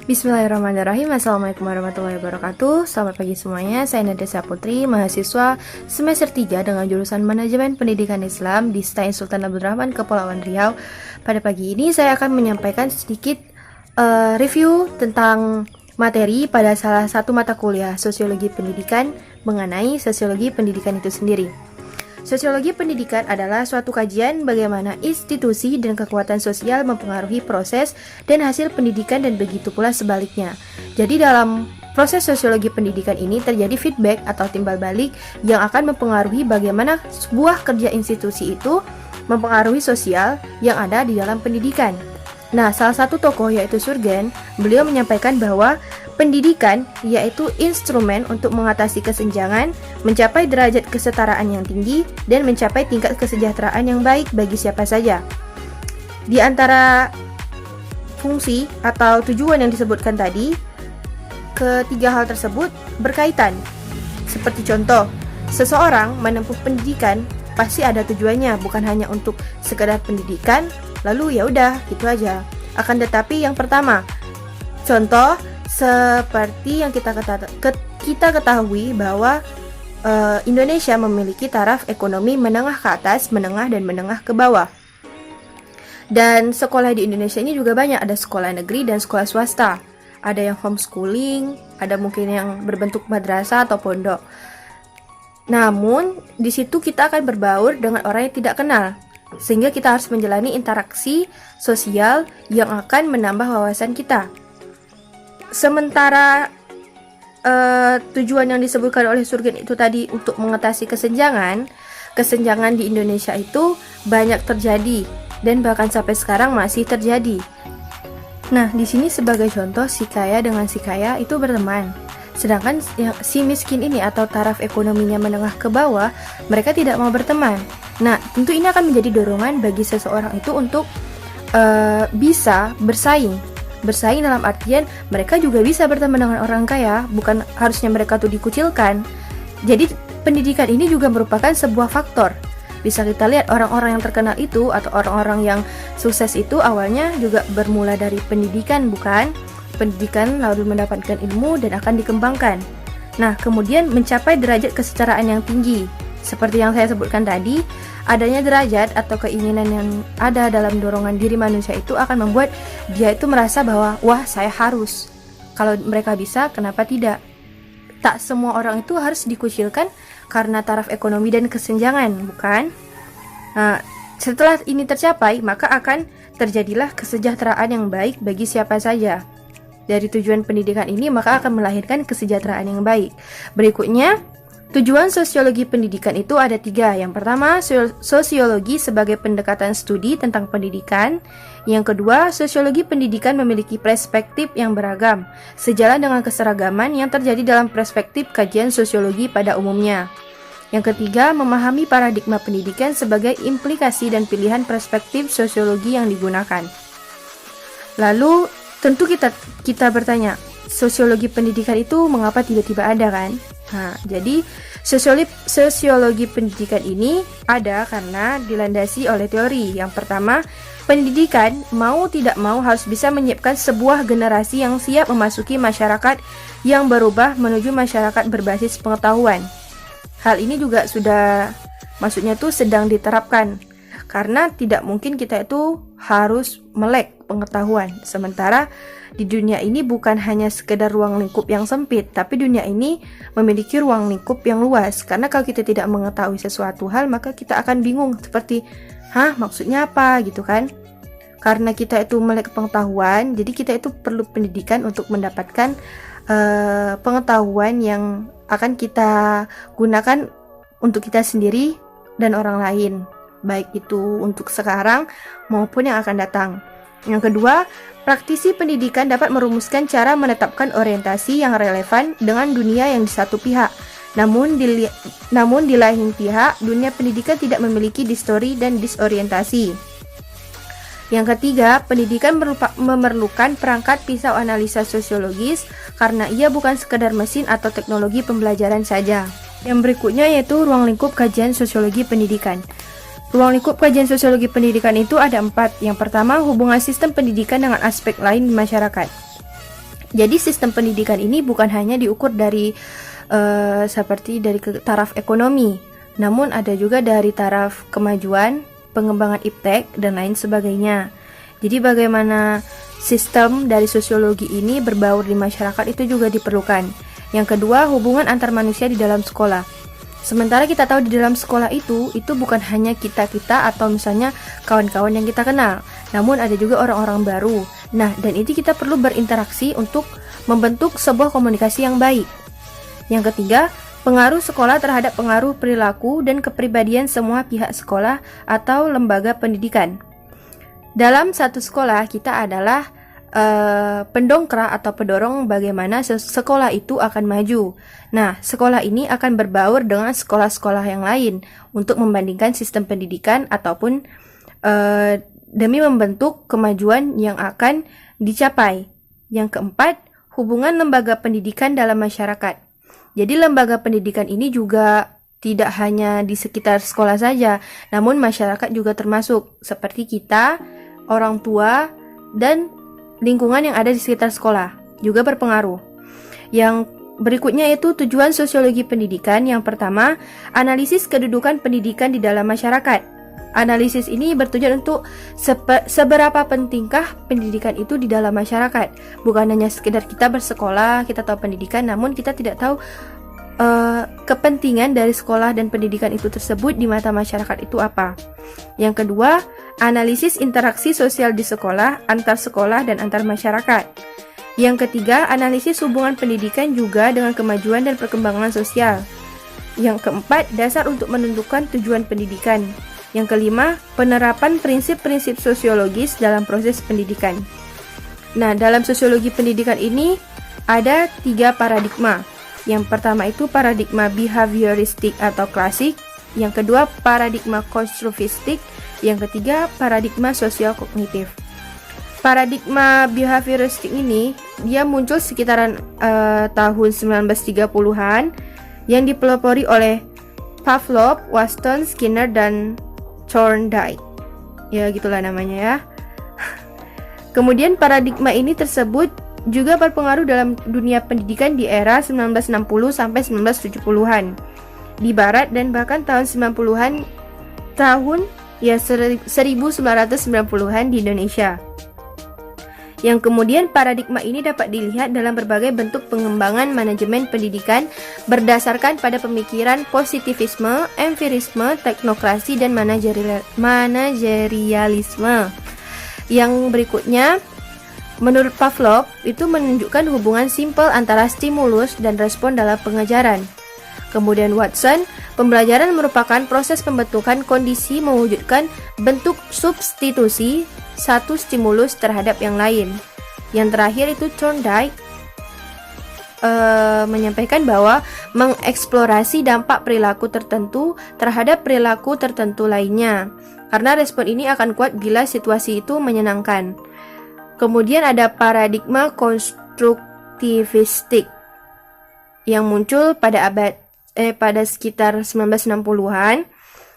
Bismillahirrahmanirrahim. Assalamualaikum warahmatullahi wabarakatuh. Selamat pagi semuanya. Saya Nadesha Putri, mahasiswa semester 3 dengan jurusan Manajemen Pendidikan Islam di STAIN Sultan Abdul Rahman, Kepulauan Riau. Pada pagi ini saya akan menyampaikan sedikit review tentang materi pada salah satu mata kuliah Sosiologi Pendidikan mengenai sosiologi pendidikan itu sendiri. Sosiologi pendidikan adalah suatu kajian bagaimana institusi dan kekuatan sosial mempengaruhi proses dan hasil pendidikan dan begitu pula sebaliknya. Jadi dalam proses sosiologi pendidikan ini terjadi feedback atau timbal balik yang akan mempengaruhi bagaimana sebuah kerja institusi itu mempengaruhi sosial yang ada di dalam pendidikan. Nah, salah satu tokoh yaitu Surgen, beliau menyampaikan bahwa pendidikan yaitu instrumen untuk mengatasi kesenjangan, mencapai derajat kesetaraan yang tinggi, dan mencapai tingkat kesejahteraan yang baik bagi siapa saja. Di antara fungsi atau tujuan yang disebutkan tadi, ketiga hal tersebut berkaitan. Seperti contoh, seseorang menempuh pendidikan pasti ada tujuannya, bukan hanya untuk sekedar pendidikan, lalu ya udah gitu aja. Akan tetapi yang pertama, contoh seperti yang kita ketahui bahwa Indonesia memiliki taraf ekonomi menengah ke atas, menengah, dan menengah ke bawah. Dan sekolah di Indonesia ini juga banyak, ada sekolah negeri dan sekolah swasta. Ada yang homeschooling, ada mungkin yang berbentuk madrasah atau pondok. Namun, di situ kita akan berbaur dengan orang yang tidak kenal, sehingga kita harus menjalani interaksi sosial yang akan menambah wawasan kita. Sementara tujuan yang disebutkan oleh Surgen itu tadi untuk mengatasi kesenjangan di Indonesia itu banyak terjadi dan bahkan sampai sekarang masih terjadi. Nah, di sini sebagai contoh si kaya dengan si kaya itu berteman. Sedangkan si miskin ini atau taraf ekonominya menengah ke bawah, mereka tidak mau berteman. Nah, tentu ini akan menjadi dorongan bagi seseorang itu untuk bisa bersaing dalam artian mereka juga bisa berteman dengan orang kaya, bukan harusnya mereka tuh dikucilkan. Jadi pendidikan ini juga merupakan sebuah faktor. Bisa kita lihat orang-orang yang terkenal itu atau orang-orang yang sukses itu awalnya juga bermula dari pendidikan, bukan? Pendidikan lalu mendapatkan ilmu dan akan dikembangkan. Nah, kemudian mencapai derajat kesetaraan yang tinggi. Seperti yang saya sebutkan tadi, adanya derajat atau keinginan yang ada dalam dorongan diri manusia itu akan membuat dia itu merasa bahwa, wah, saya harus. Kalau mereka bisa, kenapa tidak? Tak semua orang itu harus dikucilkan karena taraf ekonomi dan kesenjangan, bukan? Nah, setelah ini tercapai, maka akan terjadilah kesejahteraan yang baik bagi siapa saja. Dari tujuan pendidikan ini, maka akan melahirkan kesejahteraan yang baik. Berikutnya, tujuan sosiologi pendidikan itu ada 3. Yang pertama, sosiologi sebagai pendekatan studi tentang pendidikan. Yang kedua, sosiologi pendidikan memiliki perspektif yang beragam, sejalan dengan keseragaman yang terjadi dalam perspektif kajian sosiologi pada umumnya. Yang ketiga, memahami paradigma pendidikan sebagai implikasi dan pilihan perspektif sosiologi yang digunakan. Lalu, tentu kita bertanya, sosiologi pendidikan itu mengapa tiba-tiba ada, kan? Nah, jadi sosiologi pendidikan ini ada karena dilandasi oleh teori. Yang pertama, pendidikan mau tidak mau harus bisa menyiapkan sebuah generasi yang siap memasuki masyarakat yang berubah menuju masyarakat berbasis pengetahuan. Hal ini juga maksudnya tuh sedang diterapkan. Karena tidak mungkin kita itu harus melek pengetahuan. Sementara di dunia ini bukan hanya sekedar ruang lingkup yang sempit, tapi dunia ini memiliki ruang lingkup yang luas. Karena kalau kita tidak mengetahui sesuatu hal, maka kita akan bingung seperti, maksudnya apa gitu kan? Karena kita itu melek pengetahuan, jadi kita itu perlu pendidikan untuk mendapatkan pengetahuan yang akan kita gunakan untuk kita sendiri dan orang lain, baik itu untuk sekarang maupun yang akan datang. Yang kedua, praktisi pendidikan dapat merumuskan cara menetapkan orientasi yang relevan dengan dunia yang di satu pihak. Namun di lain pihak, dunia pendidikan tidak memiliki distori dan disorientasi. Yang ketiga, pendidikan memerlukan perangkat pisau analisa sosiologis karena ia bukan sekedar mesin atau teknologi pembelajaran saja. Yang berikutnya yaitu ruang lingkup kajian sosiologi pendidikan. Ruang lingkup kajian sosiologi pendidikan itu ada 4. Yang pertama, hubungan sistem pendidikan dengan aspek lain di masyarakat. Jadi sistem pendidikan ini bukan hanya diukur dari seperti dari taraf ekonomi, namun ada juga dari taraf kemajuan, pengembangan iptek, dan lain sebagainya. Jadi bagaimana sistem dari sosiologi ini berbaur di masyarakat itu juga diperlukan. Yang kedua, hubungan antar manusia di dalam sekolah. Sementara kita tahu di dalam sekolah itu bukan hanya kita-kita atau misalnya kawan-kawan yang kita kenal, namun ada juga orang-orang baru. Nah, dan itu kita perlu berinteraksi untuk membentuk sebuah komunikasi yang baik. Yang ketiga, pengaruh sekolah terhadap pengaruh perilaku dan kepribadian semua pihak sekolah atau lembaga pendidikan. Dalam satu sekolah, kita adalah pendongkrak atau pendorong bagaimana sekolah itu akan maju. Nah, sekolah ini akan berbaur dengan sekolah-sekolah yang lain untuk membandingkan sistem pendidikan ataupun demi membentuk kemajuan yang akan dicapai. Yang keempat, hubungan lembaga pendidikan dalam masyarakat. Jadi lembaga pendidikan ini juga tidak hanya di sekitar sekolah saja, namun masyarakat juga termasuk, seperti kita, orang tua, dan lingkungan yang ada di sekitar sekolah juga berpengaruh. Yang berikutnya itu tujuan sosiologi pendidikan. Yang pertama, analisis kedudukan pendidikan di dalam masyarakat. Analisis ini bertujuan untuk seberapa pentingkah pendidikan itu di dalam masyarakat. Bukan hanya sekedar kita bersekolah, kita tahu pendidikan, namun kita tidak tahu kepentingan dari sekolah dan pendidikan itu tersebut di mata masyarakat itu apa. Yang kedua, analisis interaksi sosial di sekolah, antar sekolah, dan antar masyarakat. Yang ketiga, analisis hubungan pendidikan juga dengan kemajuan dan perkembangan sosial. Yang keempat, dasar untuk menentukan tujuan pendidikan. Yang kelima, penerapan prinsip-prinsip sosiologis dalam proses pendidikan. Nah, dalam sosiologi pendidikan ini ada 3 paradigma. Yang pertama itu paradigma behavioristik atau klasik. Yang kedua, paradigma konstruktivistik. Yang ketiga, paradigma sosial kognitif. Paradigma behavioristik ini dia muncul sekitaran tahun 1930-an yang dipelopori oleh Pavlov, Watson, Skinner, dan Thorndike. Ya, gitulah namanya ya. Kemudian paradigma ini tersebut juga berpengaruh dalam dunia pendidikan di era 1960 sampai 1970-an di barat, dan bahkan tahun 90-an, tahun 1990-an di Indonesia. Yang kemudian paradigma ini dapat dilihat dalam berbagai bentuk pengembangan manajemen pendidikan berdasarkan pada pemikiran positivisme, empirisme, teknokrasi, dan manajerialisme. Yang berikutnya, menurut Pavlov, itu menunjukkan hubungan simpel antara stimulus dan respon dalam pengajaran. Kemudian Watson, pembelajaran merupakan proses pembentukan kondisi mewujudkan bentuk substitusi satu stimulus terhadap yang lain. Yang terakhir itu Thorndike menyampaikan bahwa mengeksplorasi dampak perilaku tertentu terhadap perilaku tertentu lainnya, karena respon ini akan kuat bila situasi itu menyenangkan. Kemudian ada paradigma konstruktivistik yang muncul pada sekitar 1960-an,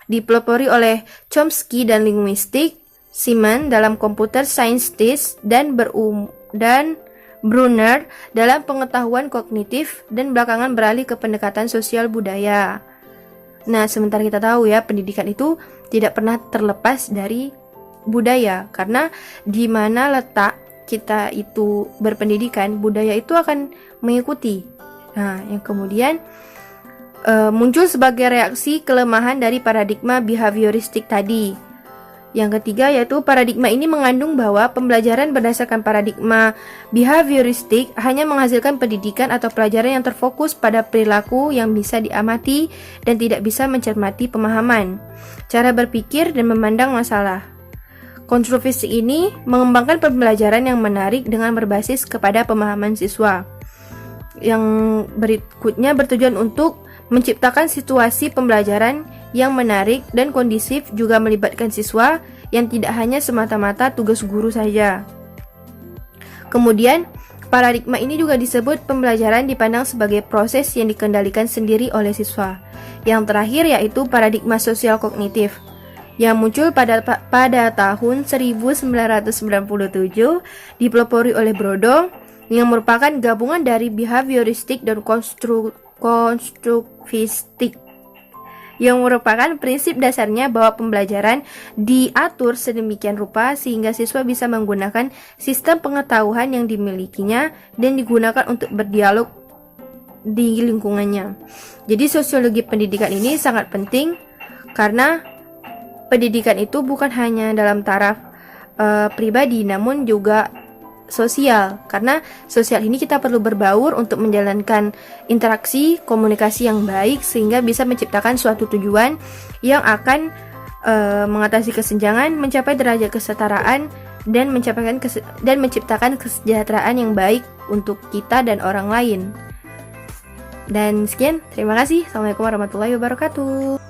dipelopori oleh Chomsky dan linguistik, Simon dalam computer scientist, dan Brunner dalam pengetahuan kognitif, dan belakangan beralih ke pendekatan sosial budaya. Nah, sementara kita tahu ya, pendidikan itu tidak pernah terlepas dari budaya, karena di mana letak kita itu berpendidikan, budaya itu akan mengikuti. Nah, yang kemudian muncul sebagai reaksi kelemahan dari paradigma behavioristik tadi. Yang ketiga yaitu paradigma ini mengandung bahwa pembelajaran berdasarkan paradigma behavioristik hanya menghasilkan pendidikan atau pelajaran yang terfokus pada perilaku yang bisa diamati dan tidak bisa mencermati pemahaman, cara berpikir, dan memandang masalah. Konstruktivistik ini mengembangkan pembelajaran yang menarik dengan berbasis kepada pemahaman siswa. Yang berikutnya bertujuan untuk menciptakan situasi pembelajaran yang menarik dan kondusif, juga melibatkan siswa yang tidak hanya semata-mata tugas guru saja. Kemudian, paradigma ini juga disebut pembelajaran dipandang sebagai proses yang dikendalikan sendiri oleh siswa. Yang terakhir yaitu paradigma sosial kognitif yang muncul pada tahun 1997, dipelopori oleh Brodo, yang merupakan gabungan dari behavioristik dan konstruktivistik, yang merupakan prinsip dasarnya bahwa pembelajaran diatur sedemikian rupa sehingga siswa bisa menggunakan sistem pengetahuan yang dimilikinya dan digunakan untuk berdialog di lingkungannya. Jadi sosiologi pendidikan ini sangat penting karena pendidikan itu bukan hanya dalam taraf pribadi namun juga sosial, karena sosial ini kita perlu berbaur untuk menjalankan interaksi komunikasi yang baik sehingga bisa menciptakan suatu tujuan yang akan mengatasi kesenjangan, mencapai derajat kesetaraan dan menciptakan kesejahteraan yang baik untuk kita dan orang lain. Dan sekian, terima kasih. Assalamualaikum warahmatullahi wabarakatuh.